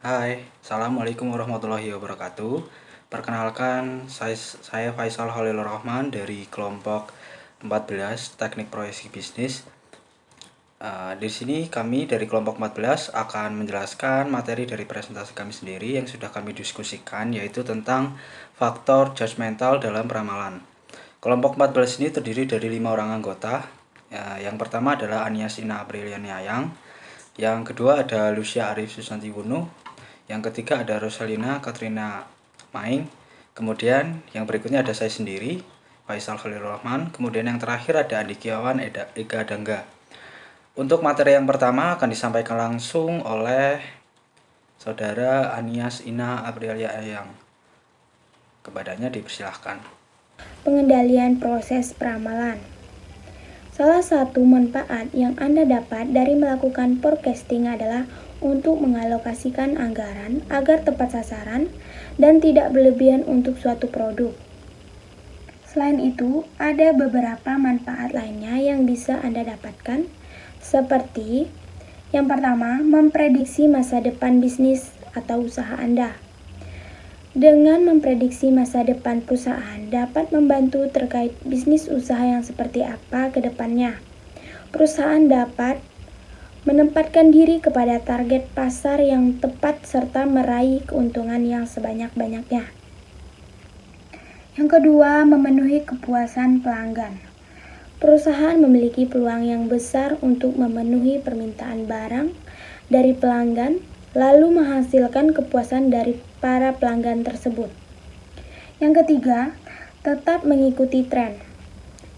Hai, Assalamualaikum warahmatullahi wabarakatuh. Perkenalkan, saya Faisal Khalilur Rahman dari kelompok 14 Teknik Proyeksi Bisnis. Di sini kami dari kelompok 14 akan menjelaskan materi dari presentasi kami sendiri yang sudah kami diskusikan, yaitu tentang faktor judgmental dalam ramalan. Kelompok 14 ini terdiri dari 5 orang anggota. Yang pertama adalah Anias Ina Apriliani Ayang. Yang kedua ada Lucia Arif Susanti Wunu. Yang ketiga ada Rosalina Katrina Maing. Kemudian yang berikutnya ada saya sendiri, Faisal Khalilur Rahman. Kemudian yang terakhir ada Andi Kiawan Ega Dangga. Untuk materi yang pertama akan disampaikan langsung oleh Saudara Anias Ina Aprilia Ayang. Kepadanya dipersilahkan. Pengendalian proses peramalan. Salah satu manfaat yang Anda dapat dari melakukan forecasting adalah untuk mengalokasikan anggaran agar tepat sasaran dan tidak berlebihan untuk suatu produk. Selain itu, ada beberapa manfaat lainnya yang bisa Anda dapatkan, seperti yang pertama, memprediksi masa depan bisnis atau usaha Anda. Dengan memprediksi masa depan perusahaan dapat membantu terkait bisnis usaha yang seperti apa ke depannya. Perusahaan dapat menempatkan diri kepada target pasar yang tepat serta meraih keuntungan yang sebanyak-banyaknya. Yang kedua, memenuhi kepuasan pelanggan. Perusahaan memiliki peluang yang besar untuk memenuhi permintaan barang dari pelanggan, lalu menghasilkan kepuasan dari para pelanggan tersebut. Yang ketiga, tetap mengikuti tren.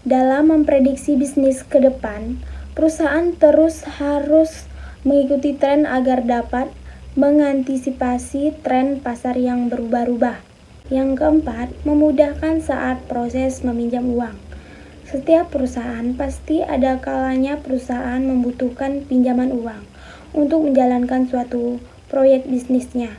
Dalam memprediksi bisnis ke depan, perusahaan terus harus mengikuti tren agar dapat mengantisipasi tren pasar yang berubah-ubah. Yang keempat, memudahkan saat proses meminjam uang. Setiap perusahaan pasti ada kalanya perusahaan membutuhkan pinjaman uang untuk menjalankan suatu proyek bisnisnya.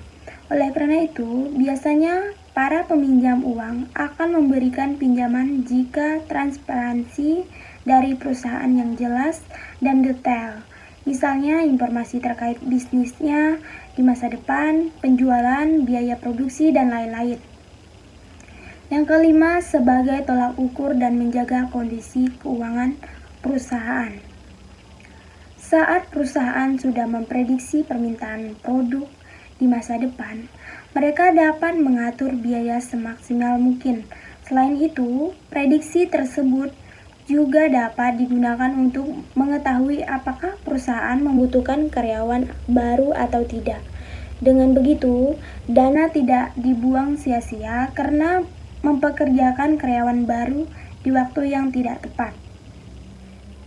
Oleh karena itu, biasanya para peminjam uang akan memberikan pinjaman jika transparansi dari perusahaan yang jelas dan detail. Misalnya informasi terkait bisnisnya di masa depan, penjualan, biaya produksi, dan lain-lain. Yang kelima, sebagai tolak ukur dan menjaga kondisi keuangan perusahaan. Saat perusahaan sudah memprediksi permintaan produk di masa depan, mereka dapat mengatur biaya semaksimal mungkin. Selain itu, prediksi tersebut juga dapat digunakan untuk mengetahui apakah perusahaan membutuhkan karyawan baru atau tidak. Dengan begitu, dana tidak dibuang sia-sia karena mempekerjakan karyawan baru di waktu yang tidak tepat.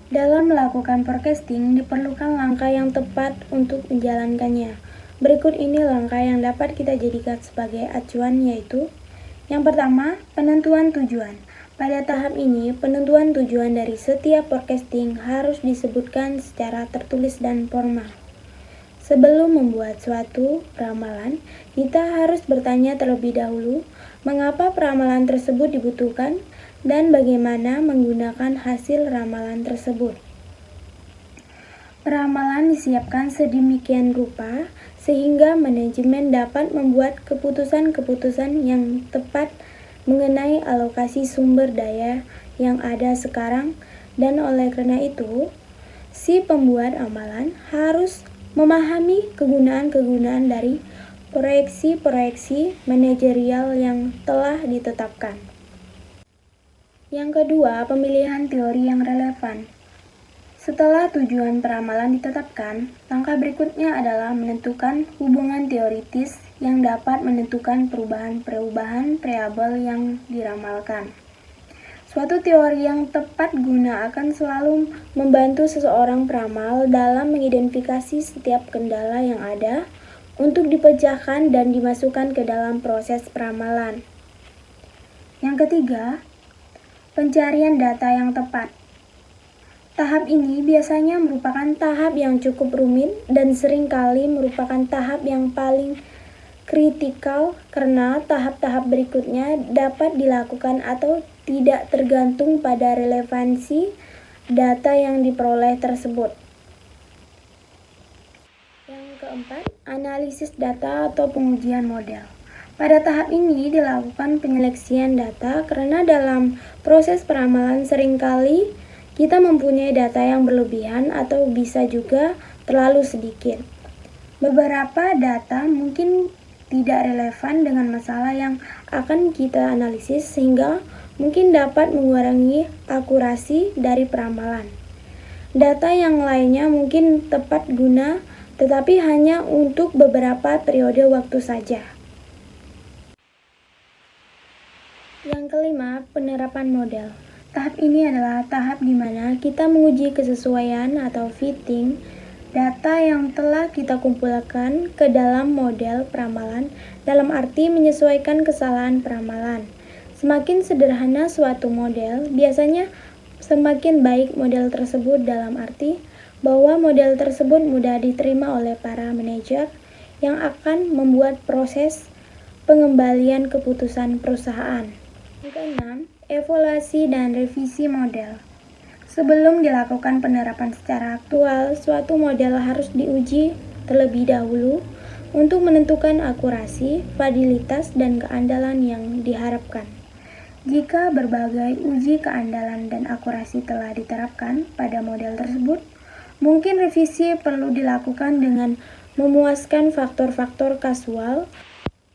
Dalam melakukan forecasting, diperlukan langkah yang tepat untuk menjalankannya. Berikut ini langkah yang dapat kita jadikan sebagai acuan, yaitu yang pertama, penentuan tujuan. Pada tahap ini, penentuan tujuan dari setiap forecasting harus disebutkan secara tertulis dan formal. Sebelum membuat suatu ramalan, kita harus bertanya terlebih dahulu mengapa ramalan tersebut dibutuhkan dan bagaimana menggunakan hasil ramalan tersebut. Ramalan disiapkan sedemikian rupa sehingga manajemen dapat membuat keputusan-keputusan yang tepat mengenai alokasi sumber daya yang ada sekarang, dan oleh karena itu, si pembuat ramalan harus memahami kegunaan-kegunaan dari proyeksi-proyeksi manajerial yang telah ditetapkan. Yang kedua, pemilihan teori yang relevan. Setelah tujuan peramalan ditetapkan, langkah berikutnya adalah menentukan hubungan teoritis yang dapat menentukan perubahan-perubahan variabel yang diramalkan. Suatu teori yang tepat guna akan selalu membantu seseorang peramal dalam mengidentifikasi setiap kendala yang ada untuk dipecahkan dan dimasukkan ke dalam proses peramalan. Yang ketiga, pencarian data yang tepat. Tahap ini biasanya merupakan tahap yang cukup rumit dan seringkali merupakan tahap yang paling kritikal karena tahap-tahap berikutnya dapat dilakukan atau tidak tergantung pada relevansi data yang diperoleh tersebut. Yang keempat, analisis data atau pengujian model. Pada tahap ini dilakukan penyeleksian data karena dalam proses peramalan seringkali kita mempunyai data yang berlebihan atau bisa juga terlalu sedikit. Beberapa data mungkin tidak relevan dengan masalah yang akan kita analisis sehingga mungkin dapat mengurangi akurasi dari peramalan. Data yang lainnya mungkin tepat guna tetapi hanya untuk beberapa periode waktu saja. Yang kelima, penerapan model. Tahap ini adalah tahap di mana kita menguji kesesuaian atau fitting data yang telah kita kumpulkan ke dalam model peramalan dalam arti menyesuaikan kesalahan peramalan. Semakin sederhana suatu model, biasanya semakin baik model tersebut dalam arti bahwa model tersebut mudah diterima oleh para manajer yang akan membuat proses pengembalian keputusan perusahaan. Yang keenam, evaluasi dan revisi model. Sebelum dilakukan penerapan secara aktual, suatu model harus diuji terlebih dahulu untuk menentukan akurasi, validitas, dan keandalan yang diharapkan. Jika berbagai uji keandalan dan akurasi telah diterapkan pada model tersebut, mungkin revisi perlu dilakukan dengan memuaskan faktor-faktor kasual.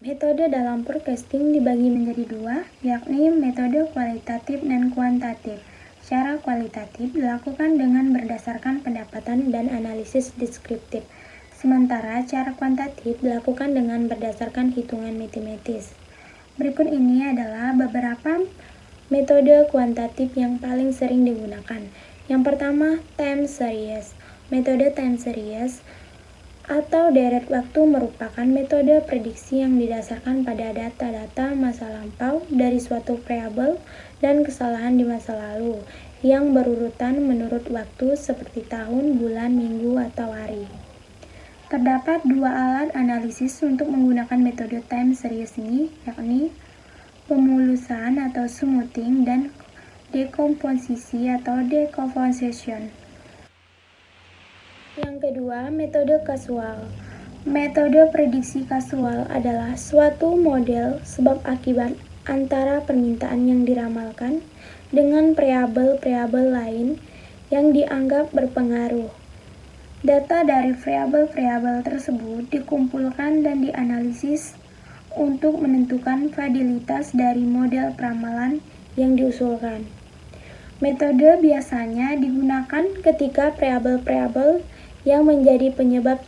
Metode dalam forecasting dibagi menjadi dua, yakni metode kualitatif dan kuantitatif. Secara kualitatif dilakukan dengan berdasarkan pendapatan dan analisis deskriptif, sementara cara kuantitatif dilakukan dengan berdasarkan hitungan matematis. Berikut ini adalah beberapa metode kuantitatif yang paling sering digunakan. Yang pertama, time series. Metode time series atau deret waktu merupakan metode prediksi yang didasarkan pada data-data masa lampau dari suatu variabel dan kesalahan di masa lalu yang berurutan menurut waktu seperti tahun, bulan, minggu, atau hari. Terdapat dua alat analisis untuk menggunakan metode time series ini, yakni pemulusan atau smoothing dan dekomposisi atau decomposition. Yang kedua, metode kasual. Metode prediksi kasual adalah suatu model sebab akibat antara permintaan yang diramalkan dengan variabel-variabel lain yang dianggap berpengaruh. Data dari variabel-variabel tersebut dikumpulkan dan dianalisis untuk menentukan validitas dari model peramalan yang diusulkan. Metode biasanya digunakan ketika variabel-variabel yang menjadi penyebab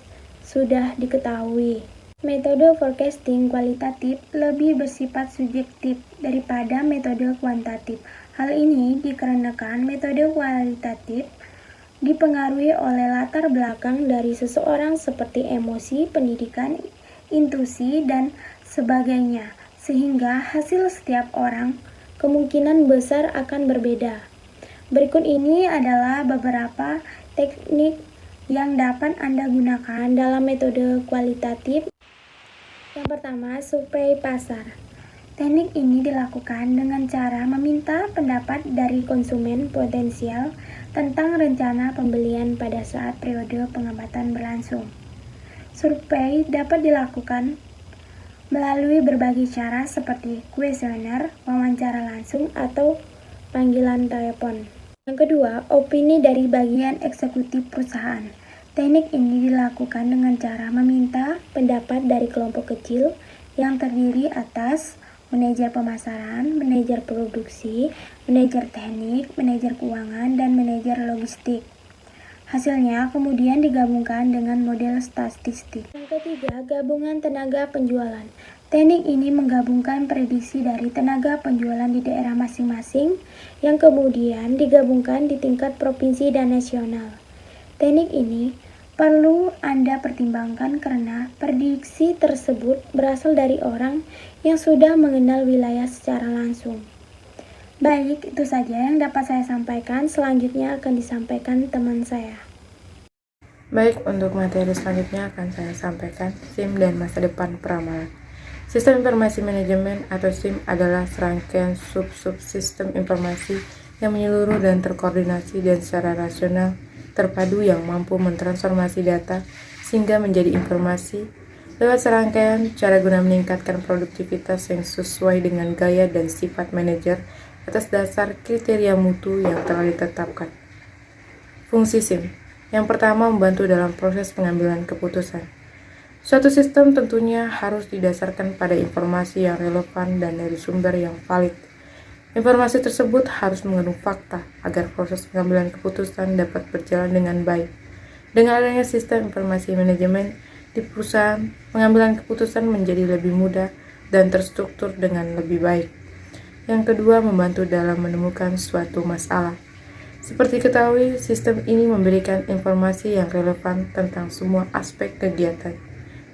sudah diketahui. Metode forecasting kualitatif lebih bersifat subjektif daripada metode kuantitatif. Hal ini dikarenakan metode kualitatif dipengaruhi oleh latar belakang dari seseorang seperti emosi, pendidikan, intuisi, dan sebagainya, sehingga hasil setiap orang kemungkinan besar akan berbeda. Berikut ini adalah beberapa teknik yang dapat Anda gunakan dalam metode kualitatif. Yang pertama, survei pasar. Teknik ini dilakukan dengan cara meminta pendapat dari konsumen potensial tentang rencana pembelian pada saat periode pengamatan berlangsung. Survei dapat dilakukan melalui berbagai cara seperti kuesioner, wawancara langsung, atau panggilan telepon. Yang kedua, opini dari bagian eksekutif perusahaan. Teknik ini dilakukan dengan cara meminta pendapat dari kelompok kecil yang terdiri atas manajer pemasaran, manajer produksi, manajer teknik, manajer keuangan, dan manajer logistik. Hasilnya kemudian digabungkan dengan model statistik. Yang ketiga, gabungan tenaga penjualan. Teknik ini menggabungkan prediksi dari tenaga penjualan di daerah masing-masing yang kemudian digabungkan di tingkat provinsi dan nasional. Teknik ini perlu Anda pertimbangkan karena prediksi tersebut berasal dari orang yang sudah mengenal wilayah secara langsung. Baik, itu saja yang dapat saya sampaikan. Selanjutnya akan disampaikan teman saya. Baik, untuk materi selanjutnya akan saya sampaikan SIM dan masa depan peramalan. Sistem Informasi Manajemen atau SIM adalah serangkaian sub-subsistem informasi yang menyeluruh dan terkoordinasi dan secara rasional terpadu yang mampu mentransformasi data sehingga menjadi informasi lewat serangkaian cara guna meningkatkan produktivitas yang sesuai dengan gaya dan sifat manajer atas dasar kriteria mutu yang telah ditetapkan. Fungsi SIM. Yang pertama, membantu dalam proses pengambilan keputusan. Suatu sistem tentunya harus didasarkan pada informasi yang relevan dan dari sumber yang valid. Informasi tersebut harus mengandung fakta agar proses pengambilan keputusan dapat berjalan dengan baik. Dengan adanya sistem informasi manajemen di perusahaan, pengambilan keputusan menjadi lebih mudah dan terstruktur dengan lebih baik. Yang kedua, membantu dalam menemukan suatu masalah. Seperti ketahui, sistem ini memberikan informasi yang relevan tentang semua aspek kegiatan.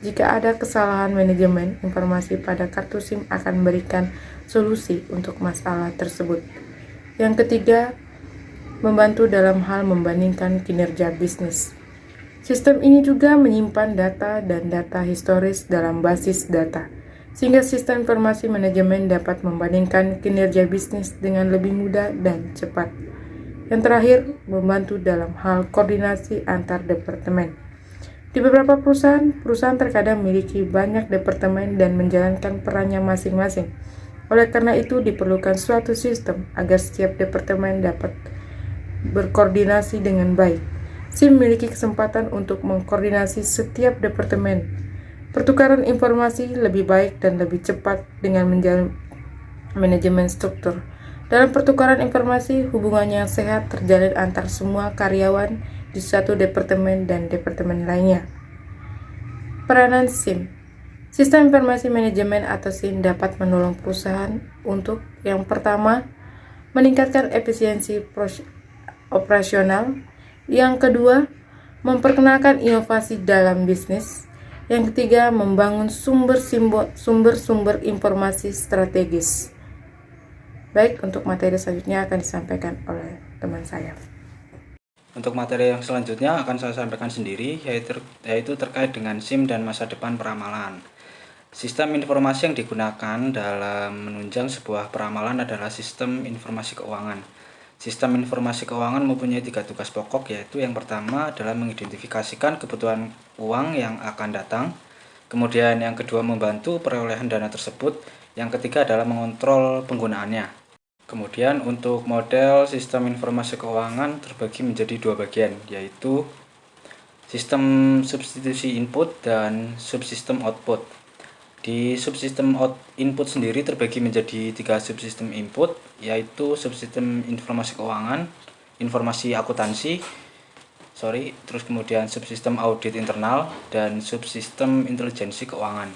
Jika ada kesalahan manajemen, informasi pada kartu SIM akan memberikan solusi untuk masalah tersebut. Yang ketiga, membantu dalam hal membandingkan kinerja bisnis. Sistem ini juga menyimpan data dan data historis dalam basis data, sehingga sistem informasi manajemen dapat membandingkan kinerja bisnis dengan lebih mudah dan cepat. Yang terakhir, membantu dalam hal koordinasi antar departemen. Di beberapa perusahaan terkadang memiliki banyak departemen dan menjalankan perannya masing-masing. Oleh karena itu, diperlukan suatu sistem agar setiap departemen dapat berkoordinasi dengan baik. SIM memiliki kesempatan untuk mengkoordinasi setiap departemen. Pertukaran informasi lebih baik dan lebih cepat dengan menjalin manajemen struktur. Dalam pertukaran informasi, hubungan yang sehat terjalin antar semua karyawan di satu departemen dan departemen lainnya. Peranan SIM. Sistem informasi manajemen atau SIM dapat menolong perusahaan untuk yang pertama, meningkatkan efisiensi operasional. Yang kedua, memperkenalkan inovasi dalam bisnis. Yang ketiga, membangun sumber-sumber informasi strategis. Baik, untuk materi selanjutnya akan disampaikan oleh teman saya. Untuk materi yang selanjutnya akan saya sampaikan sendiri, yaitu terkait dengan SIM dan masa depan peramalan. Sistem informasi yang digunakan dalam menunjang sebuah peramalan adalah sistem informasi keuangan. Sistem informasi keuangan mempunyai 3 tugas pokok, yaitu yang pertama adalah mengidentifikasikan kebutuhan uang yang akan datang. Kemudian yang kedua membantu perolehan dana tersebut. Yang ketiga adalah mengontrol penggunaannya. Kemudian untuk model sistem informasi keuangan terbagi menjadi 2 bagian, yaitu sistem substitusi input dan subsistem output. Di subsistem input sendiri terbagi menjadi 3 subsistem input, yaitu subsistem informasi keuangan, informasi akuntansi, terus kemudian subsistem audit internal, dan subsistem intelijensi keuangan.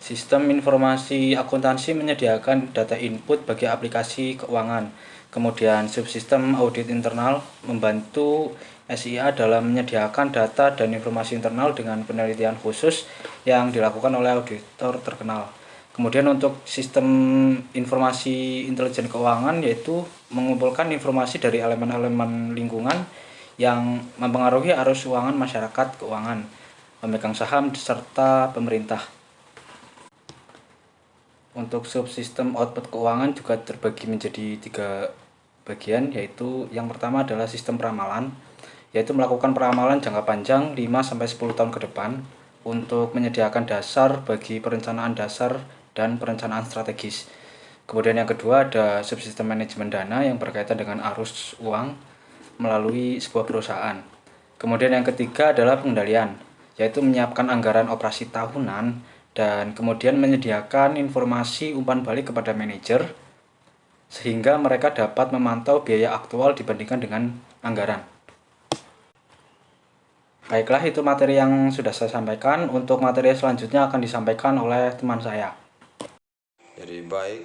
Sistem informasi akuntansi menyediakan data input bagi aplikasi keuangan. Kemudian subsistem audit internal membantu SIA dalam menyediakan data dan informasi internal dengan penelitian khusus yang dilakukan oleh auditor terkenal. Kemudian untuk sistem informasi intelijen keuangan, yaitu mengumpulkan informasi dari elemen-elemen lingkungan yang mempengaruhi arus keuangan masyarakat keuangan, pemegang saham, serta pemerintah. Untuk subsistem output keuangan juga terbagi menjadi 3 bagian, yaitu yang pertama adalah sistem peramalan, yaitu melakukan peramalan jangka panjang 5-10 tahun ke depan untuk menyediakan dasar bagi perencanaan dasar dan perencanaan strategis. Kemudian yang kedua ada subsistem manajemen dana yang berkaitan dengan arus uang melalui sebuah perusahaan. Kemudian yang ketiga adalah pengendalian, yaitu menyiapkan anggaran operasi tahunan dan kemudian menyediakan informasi umpan balik kepada manajer sehingga mereka dapat memantau biaya aktual dibandingkan dengan anggaran. Baiklah, itu materi yang sudah saya sampaikan. Untuk materi selanjutnya akan disampaikan oleh teman saya. Jadi baik,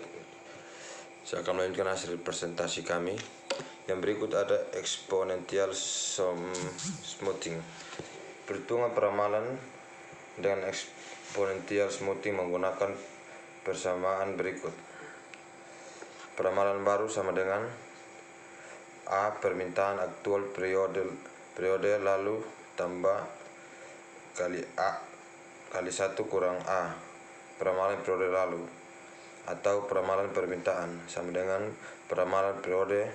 saya akan melanjutkan hasil presentasi kami. Yang berikut ada exponential smoothing. Perhitungan peramalan dengan exponential smoothing menggunakan persamaan berikut. Peramalan baru sama dengan A permintaan aktual periode lalu tambah kali A kali 1 kurang A peramalan periode lalu, atau peramalan permintaan sama dengan peramalan periode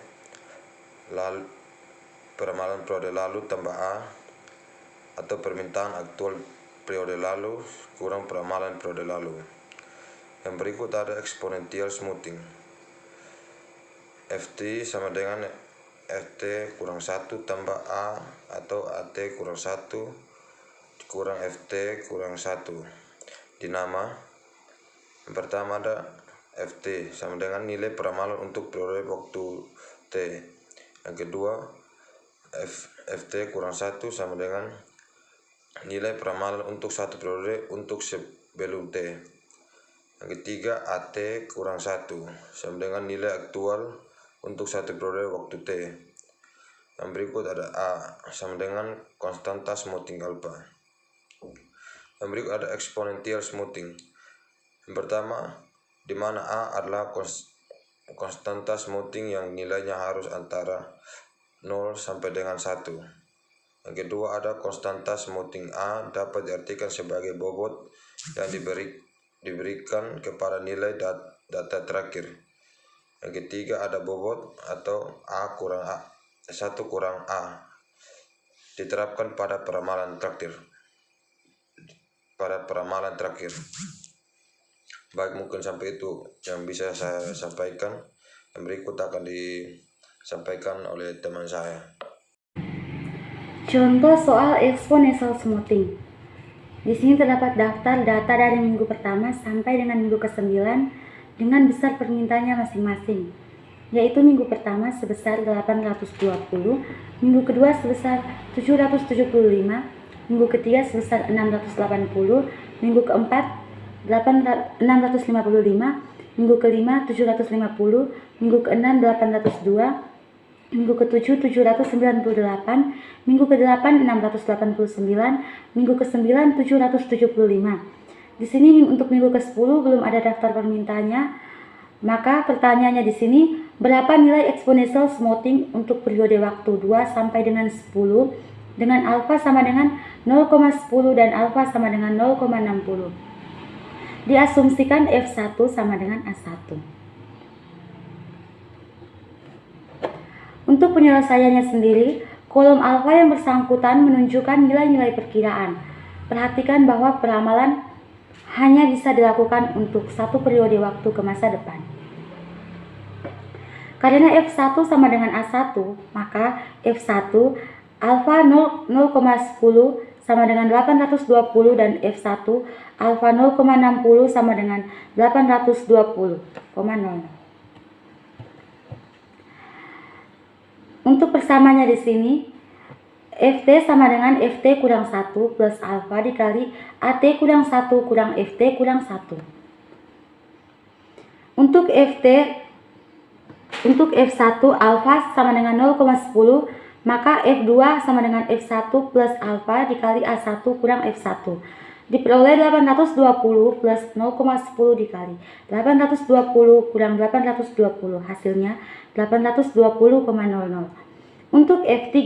lalu tambah A atau permintaan aktual periode lalu kurang peramalan periode lalu. Yang berikut ada exponential smoothing. FT sama dengan FT kurang 1 tambah A atau AT kurang 1 kurang FT kurang 1. Di nama yang pertama ada FT sama dengan nilai peramalan untuk periode waktu T. Yang kedua FT kurang 1 sama dengan nilai peramalan untuk satu periode untuk sebelum T. Yang ketiga AT kurang 1 sama dengan nilai aktual untuk satu periode waktu T. Yang berikut ada A sama dengan konstanta smoothing alpha. Yang berikut ada exponential smoothing. Yang pertama, di mana A adalah konstanta smoothing yang nilainya harus antara 0 sampai dengan 1. Yang kedua ada konstanta smoothing A dapat diartikan sebagai bobot yang diberikan kepada nilai data terakhir. Yang ketiga ada bobot atau A kurang A 1 kurang A diterapkan pada peramalan terakhir. Baik, mungkin sampai itu yang bisa saya sampaikan. Yang berikut akan disampaikan oleh teman saya. Contoh soal exponential smoothing. Di sini terdapat daftar data dari minggu pertama sampai dengan minggu ke-9 dengan besar permintaannya masing-masing, yaitu minggu pertama sebesar 820, minggu kedua sebesar 775, minggu ketiga sebesar 680, minggu keempat 655, minggu kelima 750, minggu keenam 802, minggu ke-7 798, minggu ke-8 689, minggu ke-9 775. Di sini untuk minggu ke-10 belum ada daftar permintaannya. Maka pertanyaannya di sini, berapa nilai exponential smoothing untuk periode waktu 2 sampai dengan 10 dengan alfa sama dengan 0,10 dan alfa sama dengan 0,60. Diasumsikan F1 sama dengan A1. Untuk penyelesaiannya sendiri, kolom alfa yang bersangkutan menunjukkan nilai-nilai perkiraan. Perhatikan bahwa peramalan hanya bisa dilakukan untuk satu periode waktu ke masa depan. Karena F1 sama dengan A1, maka F1 alfa 0,10 sama dengan 820 dan F1 alfa 0,60 sama dengan 820,00. Untuk persamanya di sini, FT sama dengan FT kurang 1 plus alfa dikali AT kurang 1 kurang FT kurang 1. Untuk F1 alfa sama dengan 0,10, maka F2 sama dengan F1 plus alfa dikali A1 kurang F1. Diperoleh 820 plus 0,10 dikali 820 kurang 820, hasilnya 820,00. Untuk F3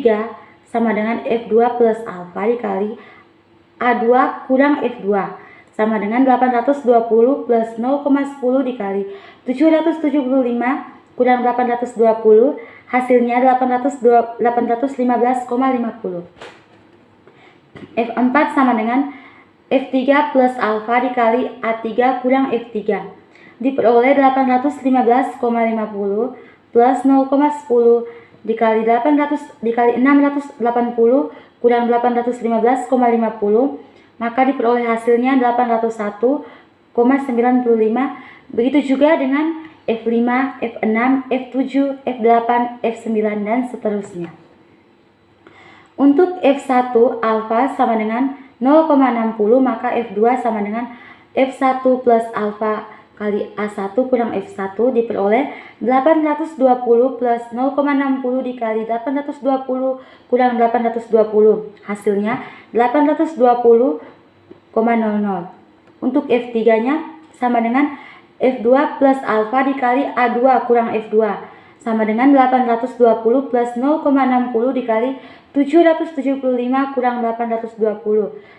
sama dengan F2 plus alfa dikali A2 kurang F2 sama dengan 820 plus 0,10 dikali 775 kurang 820, hasilnya 815,50. F4 sama dengan F3 plus alfa dikali A3 kurang F3 diperoleh 815,50 plus 0,10 dikali 680 kurang 815,50, maka diperoleh hasilnya 801,95. Begitu juga dengan F5, F6, F7, F8, F9 dan seterusnya. Untuk F1 alfa sama dengan 0,60, maka F2 sama dengan F1 plus alfa kali A1 kurang F1 diperoleh 820 plus 0,60 dikali 820 kurang 820, hasilnya 820,00. Untuk F3 nya sama dengan F2 plus alfa dikali A2 kurang F2 sama dengan 820 plus 0,60 dikali 775 kurang 820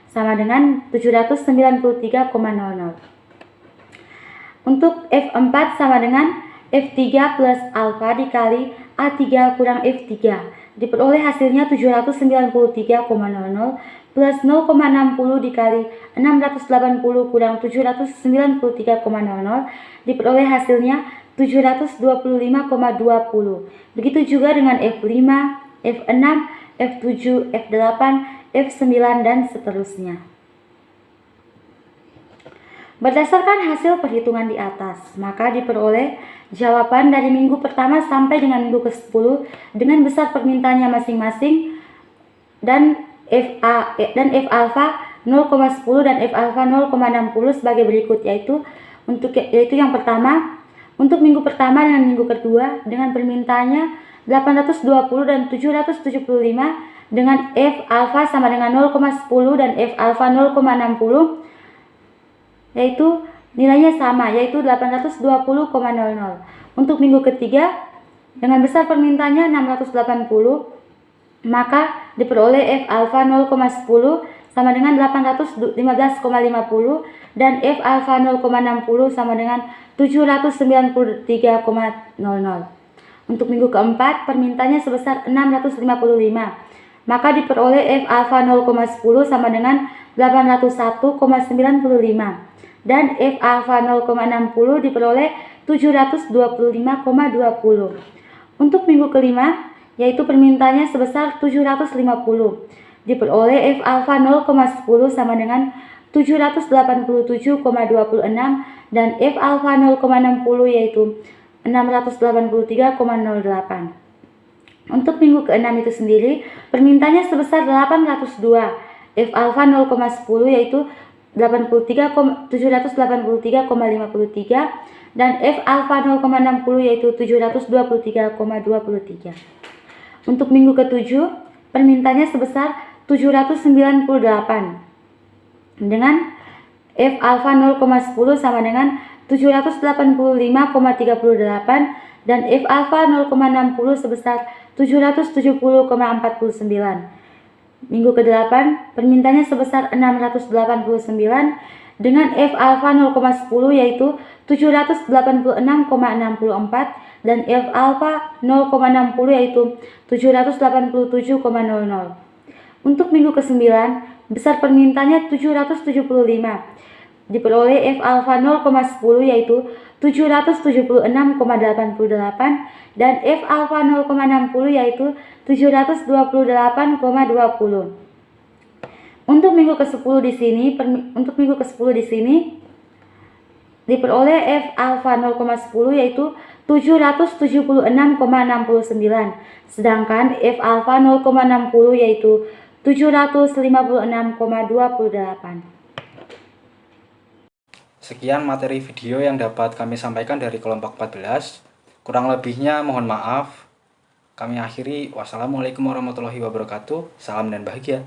sama dengan 793,00. Untuk F4 sama dengan F3 plus alfa dikali A3 kurang F3 diperoleh hasilnya 793,00 plus 0,60 dikali 680 kurang 793,00 diperoleh hasilnya 725,20. Begitu juga dengan F5, F6, F7, F8, F9, dan seterusnya. Berdasarkan hasil perhitungan di atas, maka diperoleh jawaban dari minggu pertama sampai dengan minggu ke-10 dengan besar permintaannya masing-masing dan F alpha 0,10 dan F alpha 0,60 sebagai berikut, yaitu yang pertama untuk minggu pertama dengan minggu kedua dengan permintaannya 820 dan 775 dengan F alpha sama dengan 0,10 dan F alpha 0,60, yaitu nilainya sama, yaitu 820,00. Untuk minggu ketiga dengan besar permintaannya 680, maka diperoleh F alpha 0,10 sama dengan 815,50 dan F alpha 0,60 sama dengan 793,00. Untuk minggu keempat permintaannya sebesar 655, maka diperoleh F alpha 0,10 sama dengan 801,95 dan F alpha 0,60 diperoleh 725,20. Untuk minggu kelima, yaitu permintaannya sebesar 750, diperoleh F alpha 0,10 sama dengan 787,26 dan F alpha 0,60 yaitu 683,08. Untuk minggu keenam itu sendiri, permintaannya sebesar 802, F alpha 0,10 yaitu 783,53 dan F alpha 0,60 yaitu 723,23. Untuk minggu ketujuh, permintaannya sebesar 798 dengan F alpha 0,10 sama dengan 785,38 dan F alpha 0,60 sebesar 770,49. Minggu ke-8, permintaannya sebesar 689 dengan F alpha 0,10 yaitu 786,64 dan F alpha 0,60 yaitu 787,00. Untuk minggu ke-9, besar permintaannya 775. Diperoleh F alpha 0,10 yaitu 776,88 dan F alpha 0,60 yaitu 728,20. Untuk minggu ke-10 di sini, diperoleh F alpha 0,10 yaitu 776,69, sedangkan F alpha 0,60 yaitu 756,28. Sekian materi video yang dapat kami sampaikan dari kelompok 14. Kurang lebihnya mohon maaf. Kami akhiri. Wassalamualaikum warahmatullahi wabarakatuh. Salam dan bahagia.